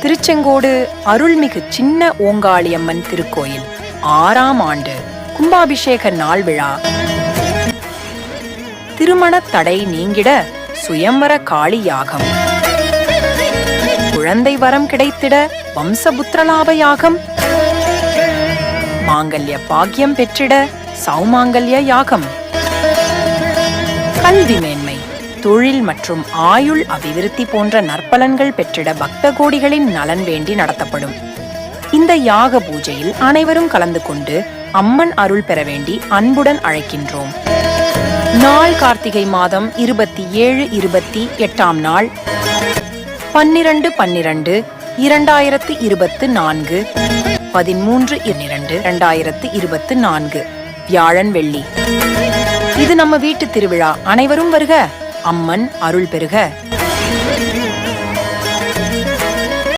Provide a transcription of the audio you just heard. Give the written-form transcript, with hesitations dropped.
திருச்செங்கோடு அருள்மிகு சின்ன ஓங்காளியம்மன் திருக்கோயில் 6ஆம் ஆண்டு கும்பாபிஷேக நாள் விழா. திருமண தடை நீங்கிட சுயம்வர காளி யாகம், குழந்தை வரம் கிடைத்திட வம்சபுத்திரலாப யாகம், மாங்கல்ய பாக்கியம் பெற்றிட சௌமாங்கல்ய யாகம், கல்வி மேன்மை, தொழில் மற்றும் ஆயுள் அபிவிருத்தி போன்ற நற்பலன்கள் பெற்றிட பக்த கோடிகளின் நலன் வேண்டி நடத்தப்படும் இந்த யாக பூஜையில் அனைவரும் கலந்து கொண்டு அம்மன் அருள் பெற வேண்டி அன்புடன் அழைக்கின்றோம். நாள் கார்த்திகை மாதம் 27-28ஆம் நாள் 12-12-2024 13-2-2024 வியாழன் வெள்ளி. இது நம்ம வீட்டு திருவிழா. அனைவரும் வருக, அம்மன் அருள் பெறுக.